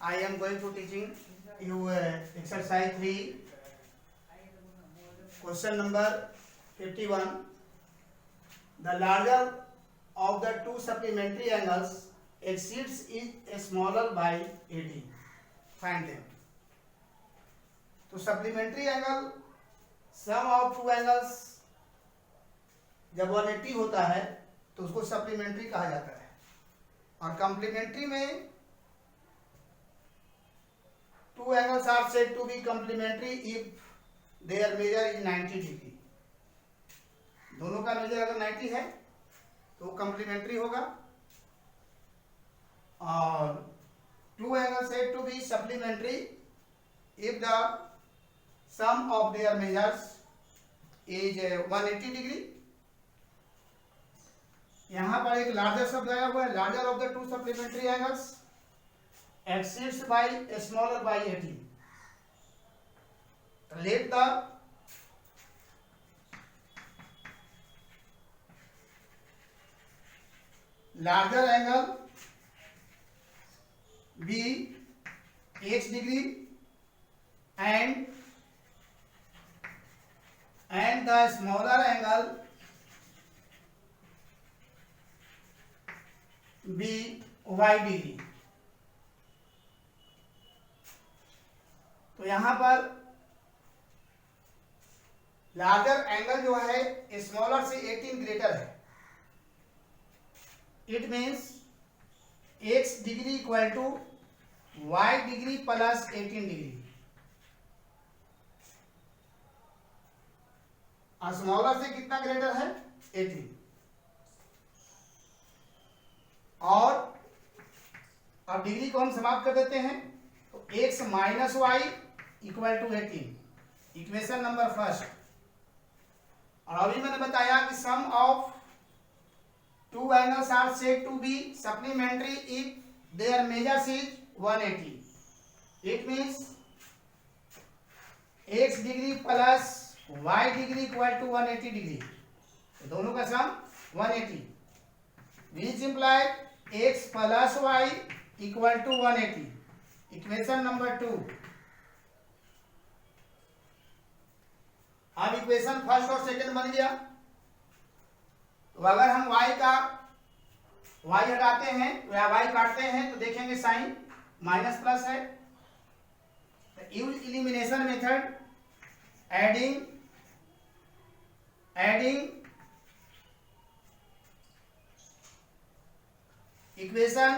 I am going to teaching you exercise 3, question number 51. The larger of the two supplementary angles exceeds each smaller by 80. Find them. तो supplementary angle sum of two angles जब 180 होता है तो उसको supplementary कहा जाता है, और कम्प्लीमेंट्री में two angles are said to be complementary if their measure is 90 degree. दोनों का मेजर अगर 90 है तो कम्प्लीमेंट्री होगा, और two angles said to be supplementary if the sum of their measures is 180 degree. यहां पर एक लार्जर शब्द आया हुआ है, larger of the two supplementary angles exceeds by smaller by 80. Let the larger angle be h degree and the smaller angle be y degree. तो यहां पर लार्जर एंगल जो है स्मॉलर से 18 ग्रेटर है. It means x degree equal to y degree plus 18 degree. और smaller से कितना ग्रेटर है? 18. और अब डिग्री को हम समाप्त कर देते हैं, तो x minus y equal to 18, equation number first. और अभी मैंने बताया कि sum of two angles are said to be supplementary if their measures is 180. It means x degree plus y degree equal to 180 degree. तो दोनों का sum 180, which imply x plus y equal to 180. Equation number 2. अब equation first और second बन गया. तो अगर हम y हटाते हैं या y काटते हैं तो देखेंगे साइन माइनस प्लस है. Use elimination method, adding equation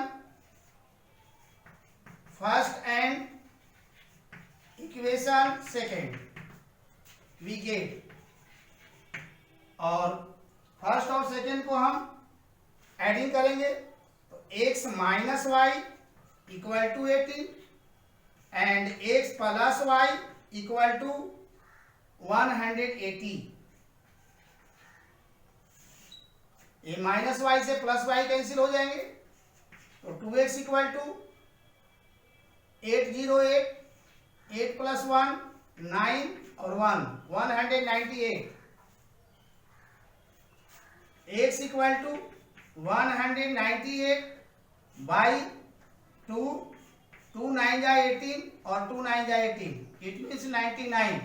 first and equation second we get. और फर्स्ट और सेकेंड को हम एडिंग करेंगे तो x minus y equal to 18 and x plus y equal to 180. ये माइनस वाई से प्लस वाई कैंसिल हो जाएंगे, तो 2x इक्वल टू 808, 8 प्लस 1 9 और 1 198. x इक्वल टू 198 बाई 2, 2 9 जा 18 और 2 9 जा 18, इट मीन्स 99.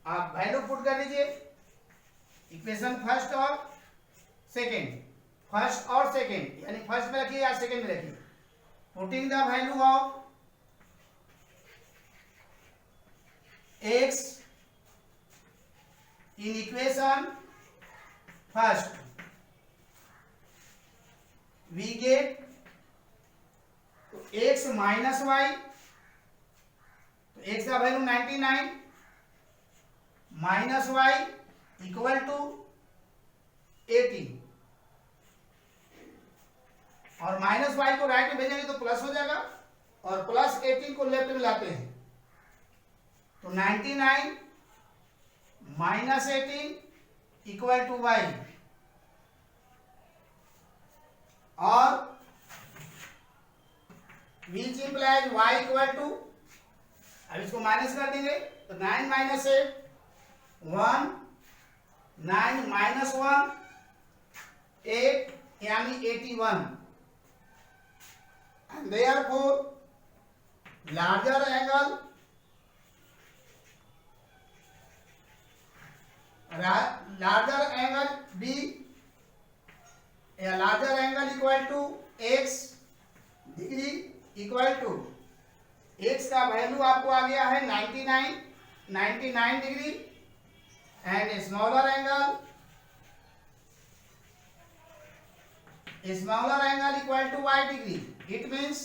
आप वैल्यू पुट कर लीजिए इक्वेशन फर्स्ट और सेकेंड. फर्स्ट और सेकेंड यानी फर्स्ट में रखिए या सेकेंड में रखिए. Putting the value of x in equation first, we get x minus y. तो x का value 99 minus y equal to 80, और माइनस वाई को राइट में भेजेंगे तो प्लस हो जाएगा, और प्लस 18 को लेफ्ट में लाते हैं तो 99 माइनस 18 इक्वल टू वाई. और which implies y equal to, अब इसको माइनस कर देंगे तो 9 माइनस 8 1, 9 माइनस 1 8 यानी 81. and therefore larger angle B, a larger angle equal to x degree equal to x का वैल्यू आपको आ गया है 99 degree and smaller angle equal to y degree. It means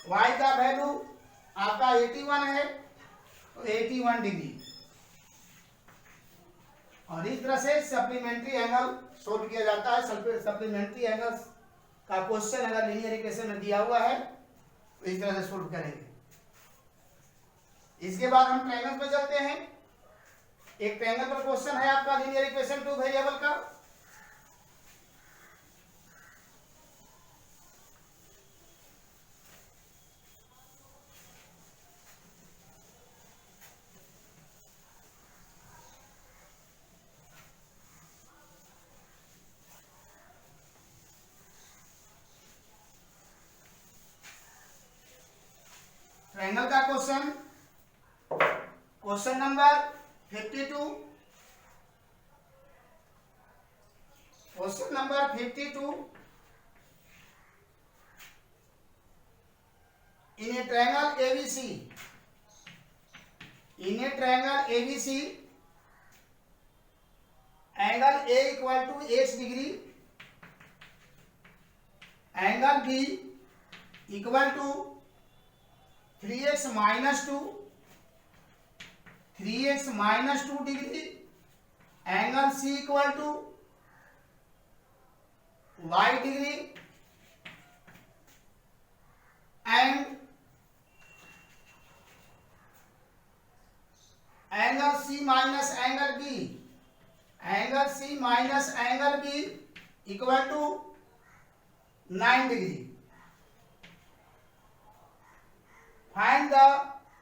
y का वैल्यू आपका 81 है तो 81 डिग्री। और इस तरह से सप्लीमेंट्री एंगल सोल्व किया जाता है। सप्लीमेंट्री एंगल्स का क्वेश्चन अगर लीनियर इक्वेशन में दिया हुआ है तो इस तरह से सोल्व करेंगे। इसके बाद हम ट्रायंगल पे चलते हैं। एक ट्रायंगल पर क्वेश्चन है आपका लीनियर इक्वेशन टू वेरिएबल का। ट्रायंगल का question number 52। Question number 52, in a triangle ABC, angle A equal to x degree, angle B equal to 3x minus 2 degree, angle C equal to y degree, and angle C minus angle B equal to 9 degree. Find the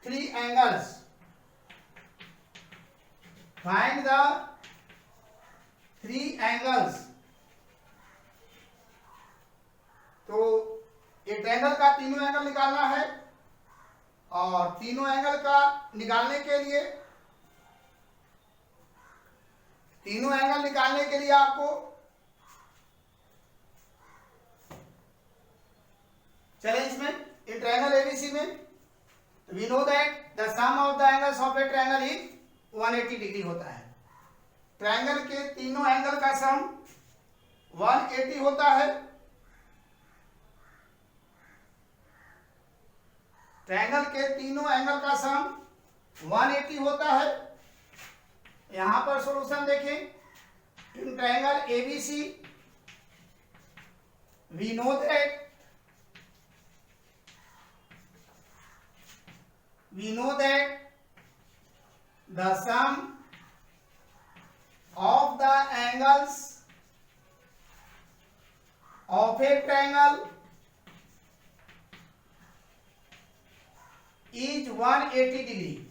three angles. तो एक triangle का तीनों angle निकालना है और तीनों angle का निकालने के लिए आपको चले इसमें इन ट्रायंगल एबीसी में we know that the sum of the angles of a triangle is 180 degree होता है। ट्रायंगल के तीनों एंगल का सम 180 होता है। ट्रायंगल के तीनों एंगल का सम 180 होता है। यहां पर सॉल्यूशन देखें। In triangle ABC we know that the sum of the angles of a triangle is 180 degree.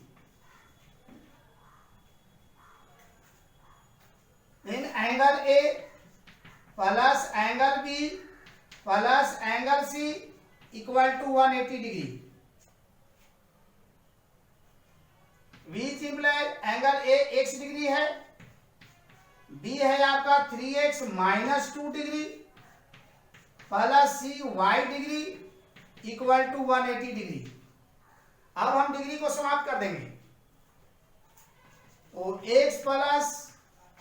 In angle A plus angle B plus angle C equal to 180 degree. which implies angle A x degree है, B है आपका 3x minus 2 degree plus C y degree equal to 180 degree. अब हम degree को समाप्त कर देंगे तो x plus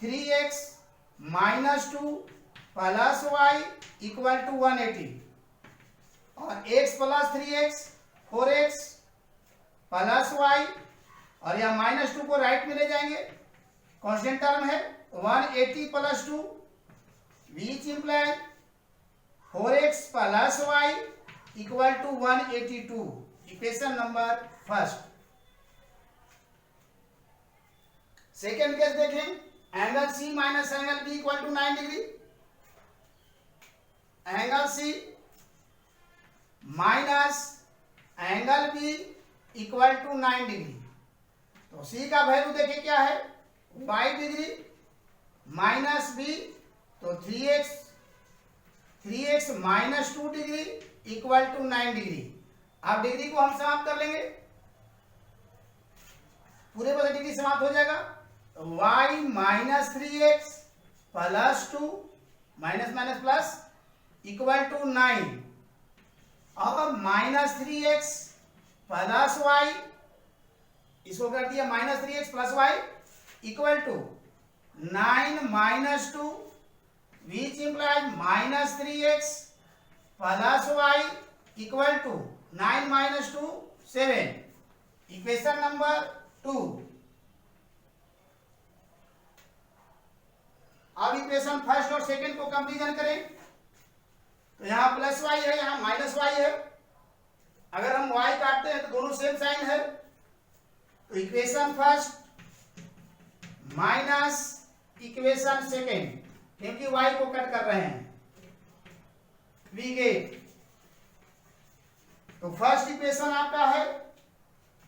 3x minus 2 plus y equal to 180 और x plus 3x 4x plus y और यह माइनस 2 को राइट में ले जाएंगे, कांस्टेंट टर्म है 180 plus 2 which imply 4x plus y equal to 182। Equation number first. Second case देखें। Angle C minus angle B equal to 9 degree. Angle C minus angle B equal to 9 degree. तो C का value देखिए क्या है, y degree minus B तो 3x minus 2 degree equal to 9 degree. अब degree को हम समाप्त कर लेंगे, पूरे पर डिग्री समाप्त हो जाएगा। y minus 3x plus 2 minus minus plus equal to 9 और माइनस 3x प्लस y, इसको कर दिया minus 3x plus y equal to 9 minus 2 which implies minus 3x plus y equal to 9 minus 2 7। Equation number 2। अब equation first और second को comparison करें तो यहाँ प्लस y है, यहाँ माइनस y है। अगर हम y काटते हैं तो दोनों सेम साइन है, तो equation first minus equation second, क्योंकि y को कट कर रहे हैं, वी गेट। तो फर्स्ट इक्वेशन आपका है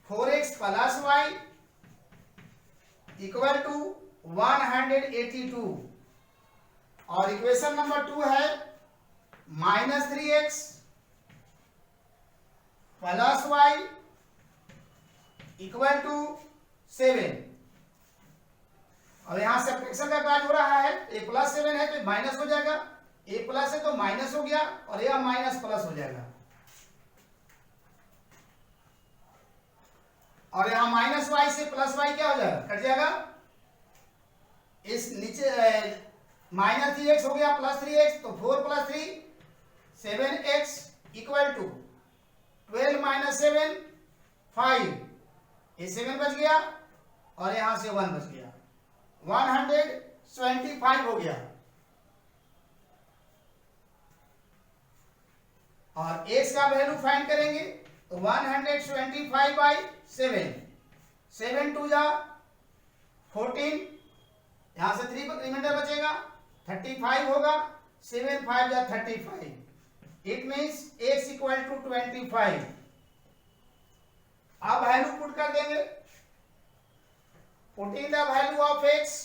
4x plus y equal to 182 और इक्वेशन नंबर 2 है minus 3x plus y equal to 7। और यहां सब्ट्रैक्शन का कार्य हो रहा है, a प्लस 7 है तो माइनस हो जाएगा, a प्लस है तो माइनस हो गया और यह माइनस प्लस हो जाएगा। और यहां माइनस y से प्लस y क्या हो जाएगा, कट जाएगा। इस नीचे माइनस 3x हो गया प्लस 3x, तो 4 plus 3 7x equal to 12 minus 7 5, ये 7 बच गया और यहां से 1 बच गया, 125 हो गया। और x का वैल्यू फाइंड करेंगे तो 125 बाई 7, 7 टू जा 14, यहां से 3 रिमाइंडर बचेगा 35 होगा, 7 5 जा 35, it means x equal to 25। अब वैल्यू पुट कर देंगे, putting the value of x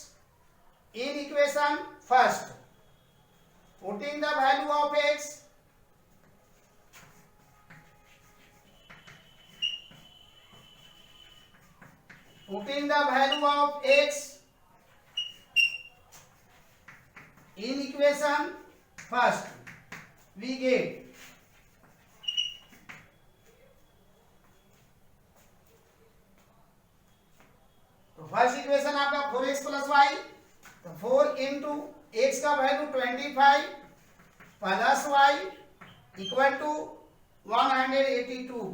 in equation first, putting the value of x putting the value of x in equation first, we get तो first equation आपका 4x plus y, तो 4 into x का value 25 plus y equal to 182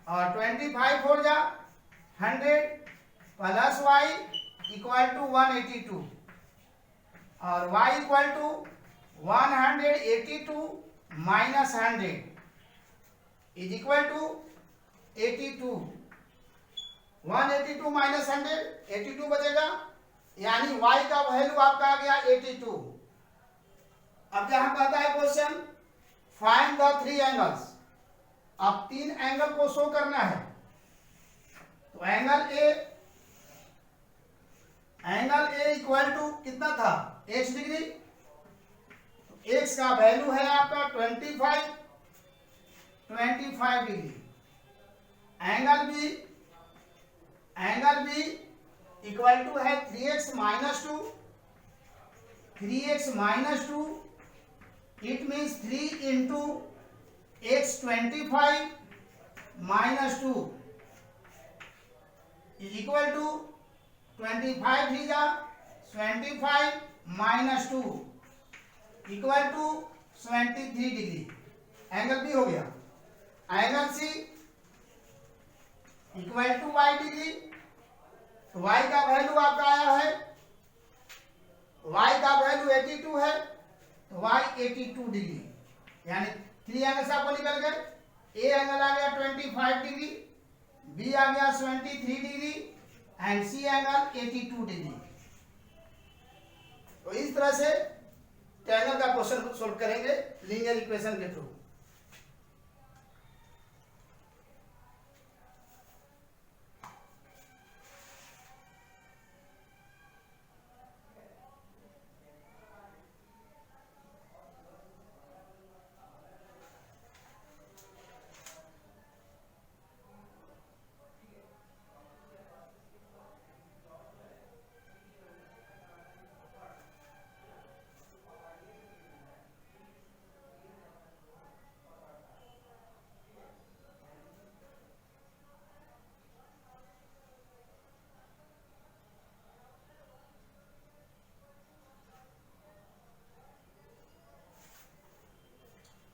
और 25 हो जा 100 plus y equal to 182 और y equal to 182 minus 100 is equal to 82, 182 minus 100 82 बचेगा, यानी y का वैल्यू आपका आ गया 82। अब यहां कहता है क्वेश्चन फाइंड द 3 एंगल्स, अब 3 एंगल को शो करना है। तो एंगल ए इक्वल टू कितना था, x डिग्री, तो x का वैल्यू है आपका 25 degree. Angle B equal to है 3x minus 2, 3x minus 2, it means 3 into x 25 minus 2 is equal to 25 three जा 25 minus 2 equal to 23 degree. Angle B हो गया। Angle C equal to y degree, तो y का value आपका आया है, y का वैल्यू 82 है, तो y 82 डिग्री, यानी 3 एंगल्स आपको निकल गए। ए एंगल आ गया 25 डिग्री, बी आ गया 23 degree and C angle 82 degree. तो इस तरह से ट्रायंगल का क्वेश्चन सोल्व करेंगे लीनियर इक्वेशन के थ्रू।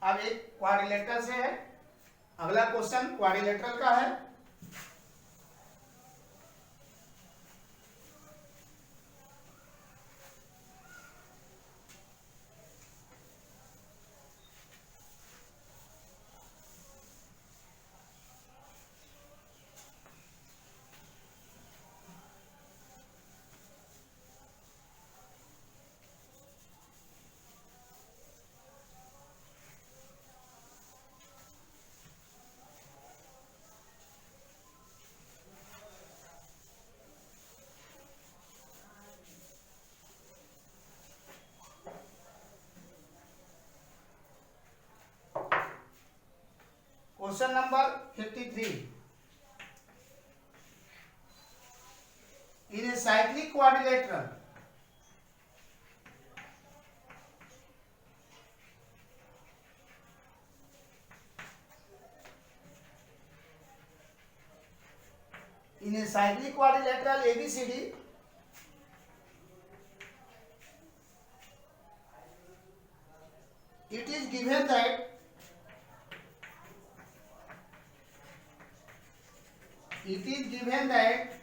अब एक क्वाड्रिलेटरल से है। अगला क्वेश्चन क्वाड्रिलेटरल का है। Question number 53. In a cyclic quadrilateral, ABCD, it is given that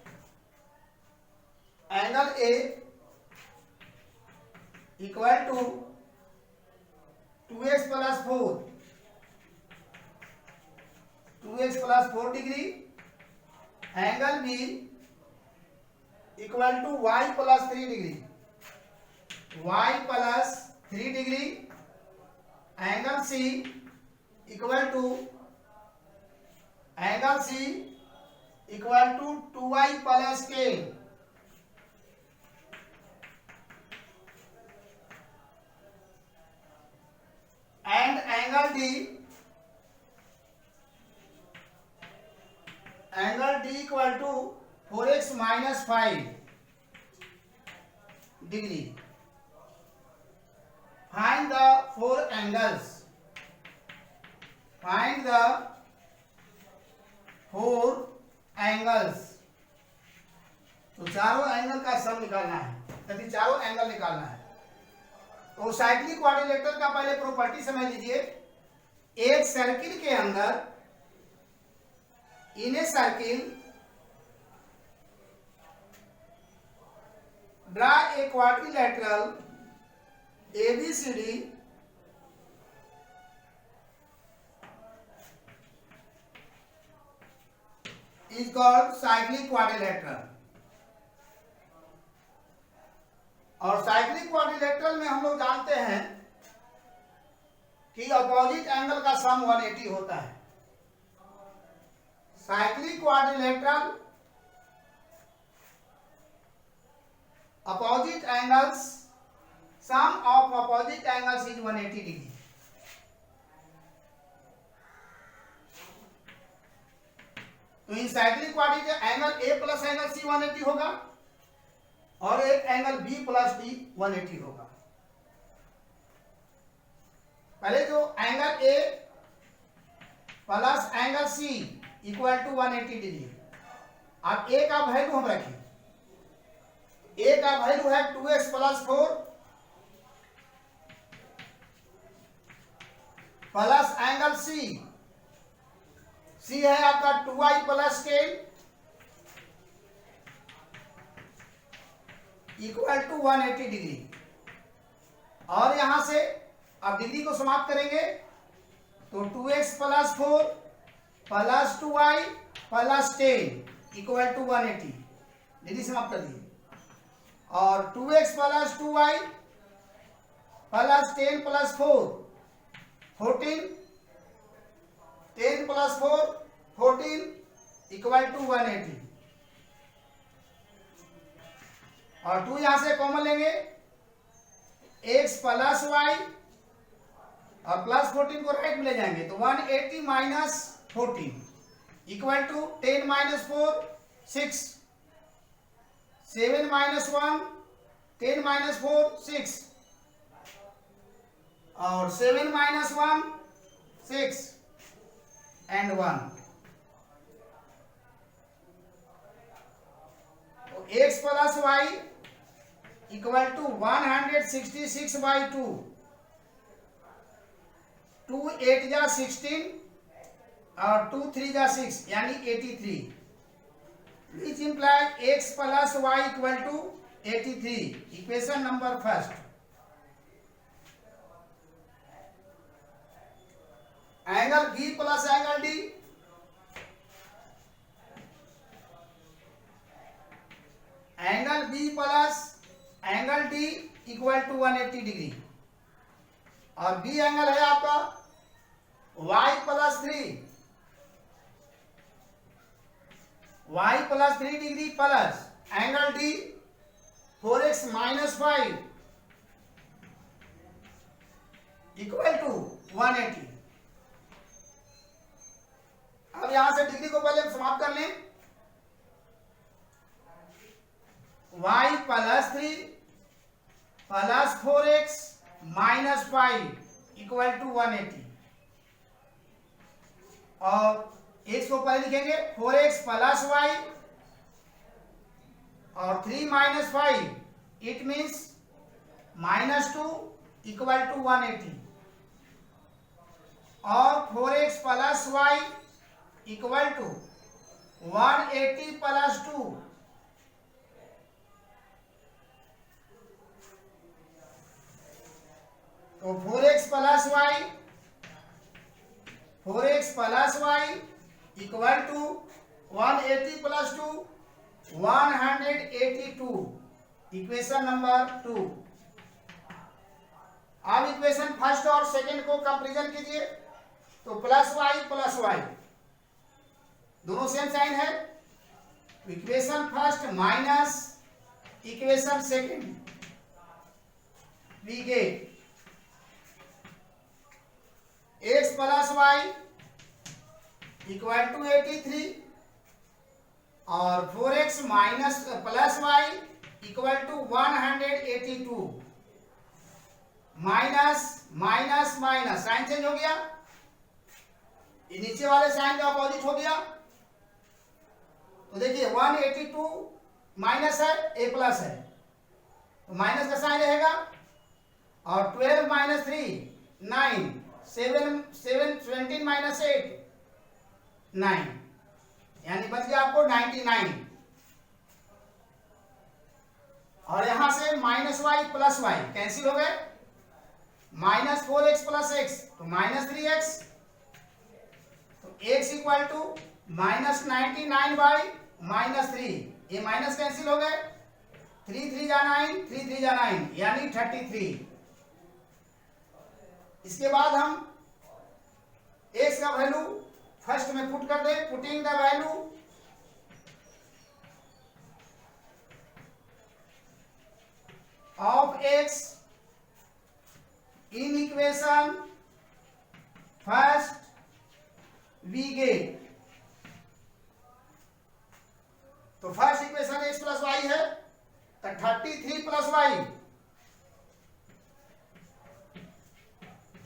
angle A equal to 2x plus 4 degree, angle B equal to y plus 3 degree, angle C equal to 2y plus 10, and angle D equal to 4x minus 5 degree. Find the four angles. तो चारों angle का सम निकालना है, यदि चारों angle निकालना है। तो साइक्लिक क्वाड्रिलेटरल का पहले प्रॉपर्टी समझ लीजिए। एक सर्किल के अंदर in a circle draw a quadrilateral ABCD is called cyclic quadrilateral। और साइक्लिक क्वाड्रिलेटरल में हम लोग जानते हैं कि अपोजिट एंगल का सम 180 होता है। Cyclic quadrilateral opposite angles, sum of opposite angles is 180 degree. तो in cyclic quadrilateral angle A plus angle C 180 होगा और एक एंगल B प्लस D 180 होगा। पहले जो angle A plus angle C equal to 180 degree. अब A का value हम रखें। A का वैल्यू है 2x plus 4 plus angle C है आपका 2y plus 10 equal to 180 degree. और यहां से अब डिग्री को समाप्त करेंगे तो 2x plus 4 plus 2y plus 10 equal to 180, degree समाप्त कर दी। और 2x plus 2y plus 10 plus 4 14, 10 plus 4 14 equal to 180। और 2 यहां से कॉमन लेंगे, x प्लस y और प्लस 14 को राइट में ले जाएंगे तो 180 minus 14 equal to 10 minus 4 6, 7 minus 1 10 minus 4 6 और 7 माइनस 1 6 एंड 1। तो x plus y equal to 166 by 2 2 8 जा 16 और 2 3 जा 6 यानी 83, which implies x plus y equal to 83. Equation number first. Angle B plus angle D, angle B plus angle D equal to 180 degree, और B angle है आपका y plus 3 degree plus angle D 4x minus 5 equal to 180. अब यहां से degree को पहले हम समाप्त कर लें. y plus 3 plus 4x minus 5 equal to 180, और x को पहले लिखेंगे 4x प्लस y और 3 minus 5 it means -2 equal to 180, और 4x plus y equal to 180 plus 2. तो 4x plus y equal to 180 plus 2 182. Equation number 2. अब इक्वेशन फर्स्ट और second को कंपैरिजन कीजिए. तो प्लस y दोनों सेम साइन है. Equation first minus equation second, we get x plus y equal to 83 और 4x minus plus y equal to 182. Minus minus minus sign change हो गया, ये नीचे वाले साइन का अपोजिट हो गया. तो देखिए 182 माइनस है, a प्लस है, तो माइनस का साइन रहेगा, और 12 माइनस 3 9, 17 माइनस 8 9, यानी बच गया आपको 99. और यहां से minus y plus y cancel हो गए. माइनस 4x प्लस x तो माइनस 3x, तो x equal to minus 99 by minus 3. ये माइनस कैंसिल हो गए, 3 3 जा 9, 3 3 जा 9 यानी 33. इसके बाद हम x का वैल्यू फर्स्ट में पुट कर दे. Putting the value of x in equation first we get. तो first equation x plus y है, तो 33 प्लस वाई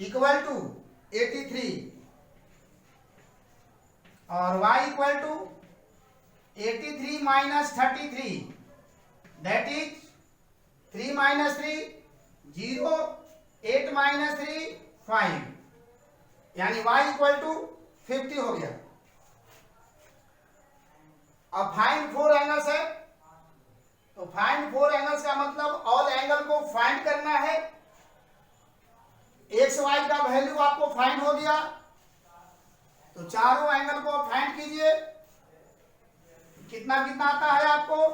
इक्वल टू 83, और y equal to 83 minus 33 that is 3 minus 3 0, 8 minus 3 5, यानी y equal to 50 हो गया. अब फाइंड 4 एंगल्स है, तो फाइंड 4 एंगल्स का मतलब ऑल एंगल को फाइंड करना है. एक्स वाई का वैल्यू आपको फाइंड हो गया, तो चारों एंगल को फाइंड कीजिए. कितना कितना आता है आपको.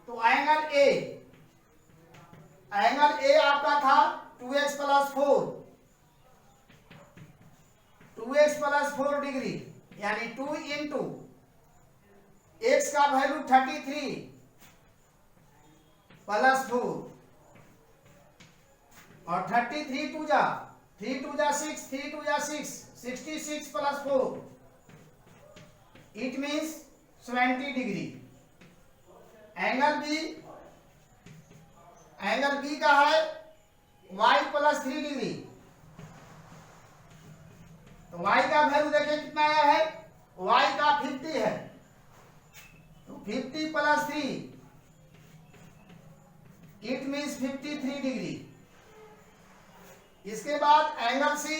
तो एंगल ए आपका था 2x प्लस 4 डिग्री, यानी 2 इंटू एक्स का वैल्यू 33 प्लस 4, और 33 2 जा 3 2 जा 6, 3 2 जा 6, 66 plus 4 it means 70 degree. Angle B का है y प्लस 3 डिग्री, तो y का वैल्यू देखिए कितना आया है. y का 50 है, तो 50 प्लस 3 इट मीन्स 53 डिग्री. इसके बाद angle C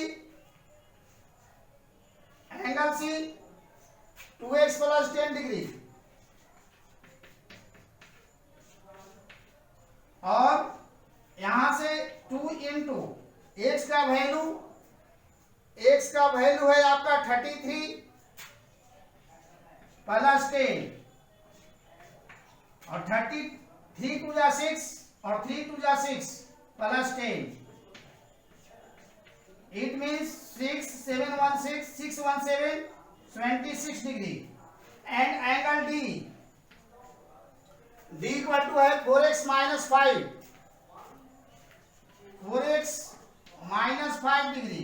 2x plus 10 degree, और यहां से 2 इंटू x का वैल्यू है आपका 33 प्लस 10, और 33 टू जा 6 और 3 टू जा 6 plus 10, it means 617 26 degree. And angle D equal to है 4x minus 5 degree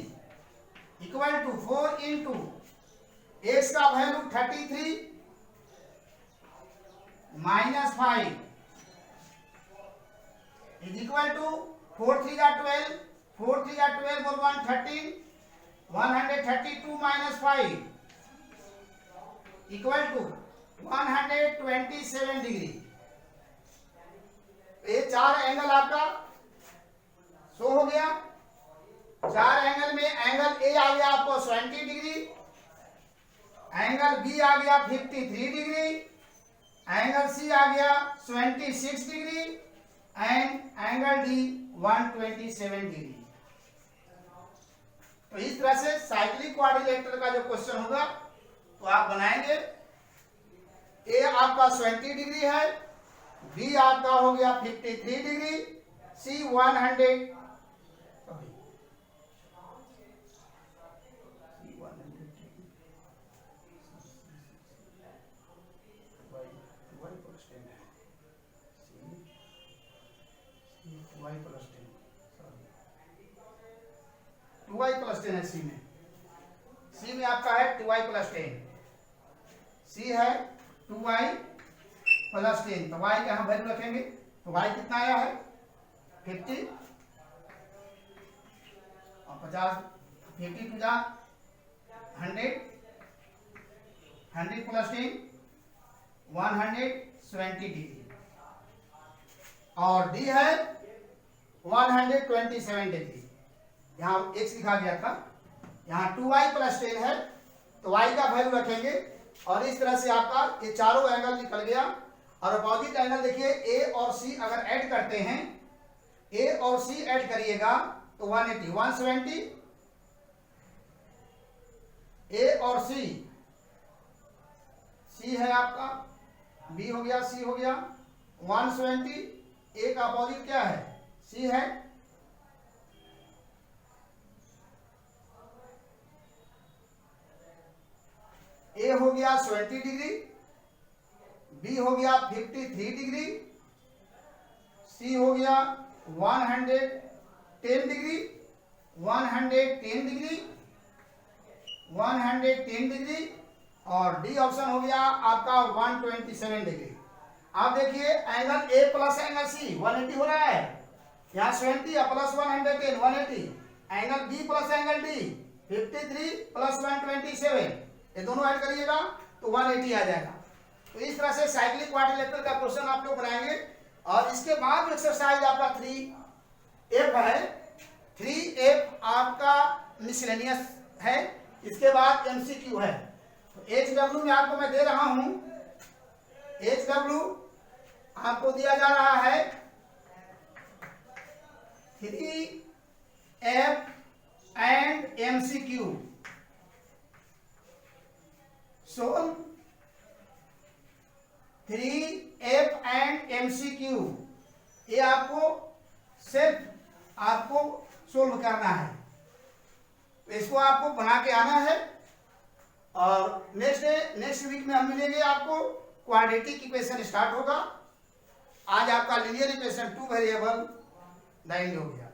equal to 4 into x का value 33 minus 5 is equal to 4 3 जा 12 और 1 13 132 माइनस 5 इक्वल टू 127 डिग्री। ये 4 एंगल आपका शो हो गया। 4 एंगल में एंगल ए आ गया आपको 70 डिग्री, एंगल बी आ गया 53 डिग्री, एंगल सी आ गया 26 degree and angle D 127 degree. तो इस तरह से साइक्लिक क्वाड्रिलेटरल का जो क्वेश्चन होगा तो आप बनाएंगे। ए आपका 20 डिग्री है, बी आपका हो गया 53 डिग्री, सी 100 2y प्लस 10 है। सी में आपका है 2y प्लस 10, सी है 2y प्लस 10। तो y का हम वैल्यू रखेंगे तो y कितना आया है 50 और 50 50 टू जा 100 प्लस 10 120 डिग्री, और d है 127 डिग्री। यहाँ x लिखा गया था, यहाँ 2y प्लस 10 है तो y का वैल्यू रखेंगे, और इस तरह से आपका ये चारों एंगल निकल गया। और अपोजिट एंगल देखिए a और c अगर ऐड करते हैं, a और c ऐड करिएगा तो 180 170, a और c है आपका, b हो गया, c हो गया 170, a का अपोजिट क्या है c है, ए हो गया 20 डिग्री, बी हो गया 53 डिग्री, सी हो गया 110 डिग्री 110 डिग्री, और डी ऑप्शन हो गया आपका 127 डिग्री। आप देखिए angle A plus angle C 180 हो रहा है, यहाँ 20 plus 110 180, angle B plus angle D 53 plus 127, ये दोनों ऐड करिएगा तो 180 आ जाएगा। तो इस तरह से साइक्लिक क्वाड्रिलेटरल का क्वेश्चन आप लोग बनाएंगे। और इसके बाद एक्सरसाइज आपका 3F है। 3F आपका मिसलेनियस है, इसके बाद MCQ है। तो HW में आपको मैं दे रहा हूं, HW आपको दिया जा रहा है 3F and MCQ। Solve 3F and MCQ, ये आपको सिर्फ आपको सोल्व करना है, इसको आपको बना के आना है। और नेक्स्ट वीक में हम मिलेंगे, आपको क्वाड्रेटिक इक्वेशन स्टार्ट होगा। आज आपका लीनियर इक्वेशन 2 वेरिएबल 9 हो गया।